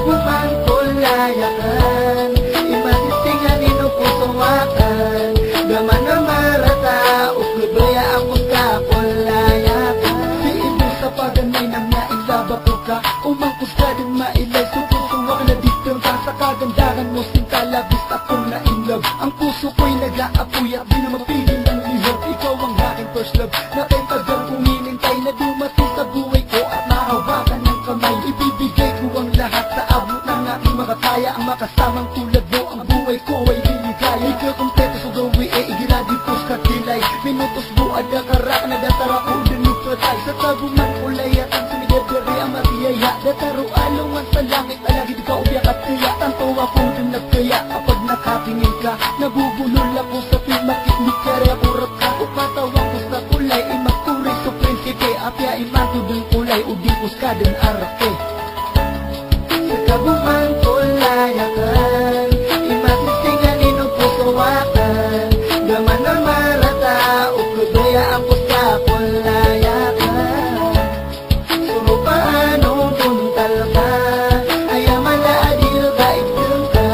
kaguman kulayakan, imasisingan inupusuwakan, gaman na marata, uklubaya ako sa kulayakan. Si ibu sa paganay nang nailaba ko ka, umangkus ka din mailay, supusuwak na dito ka sa kagandahan mo, sinta labis akong na-inlove. Ang puso ko'y nag-aapuya, di na mapigil ng lihok, ikaw ang aking first love, na kay tagang kuminintay na dumating sa buhay ko at mahawakan ng kamay. Ibibigay ko ang lahat sa abot ng aking makakaya, ang makasamang tulad mo, ang buhay ko ay liligaya. Ikaw kompleto sa gawi, igiradipos katilay, minutos buad ang karak na datara ko dinito tay. Sa tabuman ulay at ang sumigabiri ang matiyaya, dataro alungan sa langit, alagi di ka ubiyak at tiya. Tanto ako din nagkaya, kapag nakatingin ka, nabubulol ako sa pimakit, ni kare ako raka, upatawang ko sa kulay, imakuri sa prinsipe, apya imanto ng kulay, udipos ka din arake. Sa kabuman kulayakan, imasisingan inupusuwakan, gaman na marata, uklubaya ako sa kulayakan. Sumo paano buntal ka, ayamala adil ka ikil ka,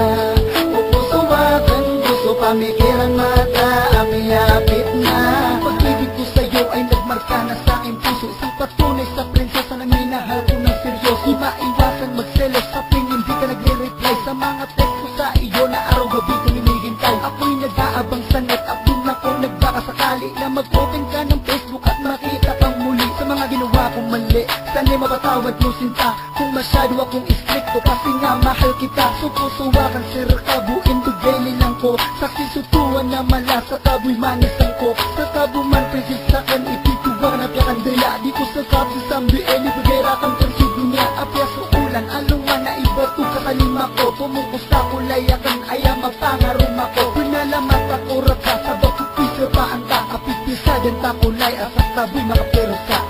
upusuwakan, gusto pamikiran mata, amiyapit na. Pag-ibig ko sa'yo ay nagmarka na sa aking puso, isang patunay sa prinsesa na minahal ko ng seryoso. Di maiwasan magselos sa tuwing hindi ka nagre-reply sa mga text ko sa iyo na araw-gabi kong hinihintay. Ako'y nag-aabang sa net, upload na ko nagbakasakali na mag-open ka ng Facebook at makita kang muli sa mga ginawa kong mali. Sana'y mapatawad mo sinta kung masyado akong istrikto, kasi nga mahal kita. Supusuwakan sir kabuin, bigay nilang ko saksi sutuan na mala sa kabu'y manisang ko. Sa kabuman prinsip sa'kin itituwang na piyakandila, di ko sa kapsi sambi ibigay rakang tersudo niya. Apya suulan, alungan na iba to kakalima ko, pumukos sa kulayakan, ayam magpangarum ako. Pinalamat ako raka, sa bakupisa pa ang takapipisa, dan takulay asas tabu'y makapero ka.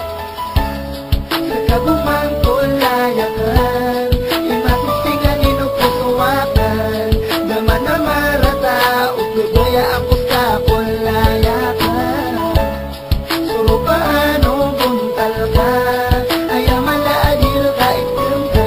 Sa kabuman kulayakan, imasisingan inupusuwakan, gaman na marata, uklubaya ako sa kulayakan. Suro paano buntal ka, ayamala adil ka ikil ka,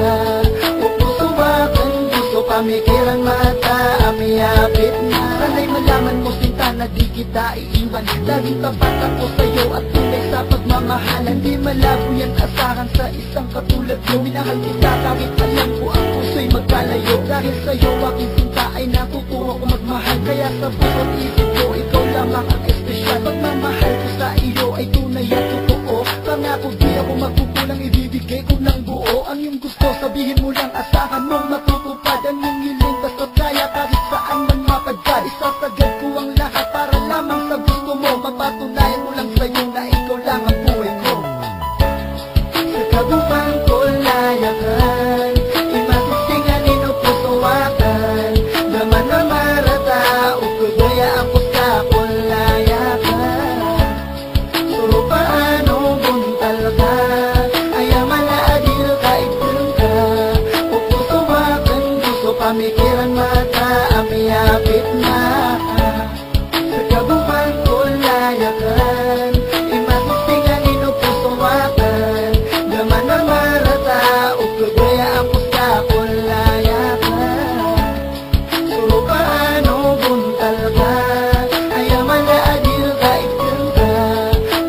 upusuwakan, gusto pamikiran mata, amiyapit na. Sana'y malaman mo sinta na di kita iiwan, laging tapat ako sa'yo at tunay sa pagmamahalan. Di malabo yan asahan sa isang katulad mo, minahal kita kahit alam ko ang puso'y magkalayo. Dahil sa'yo aking sinta ay natutuwa ko magmahal, kaya sa bawat isip ko ikaw lamang ang espesyal. Pagmamahal ko sa iyo ay tunay at totoo, pangako di ako magkukulang, ibibigay ko ng buo. Ang iyong gusto sabihin mo lang, asahan mong matutupad ang iyong hiling, basta't kaya kahit saan man mapadpad. Isasagad ko ang lahat para lamang sa gusto mo, mapatunayan mo lang sa'yo na ikaw lang ang buhay ko. Sa kabuman kulayakan, imasisingan inupusuwakan, gaman na marata, uklubaya ako sa kulayakan. Suro paano buntal ka, ayamala adil ka ikil ka, upusuwakan, gusto pamikiran mata, amiyapit na. Sa kabuman kulayakan, imasisingan inupusuwakan, gaman na marata, uklubaya ako sa kulayakan. Suro paano buntal ka, ayamala adil ka ikil ka,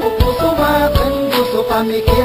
upusuwakan, gusto pamikiran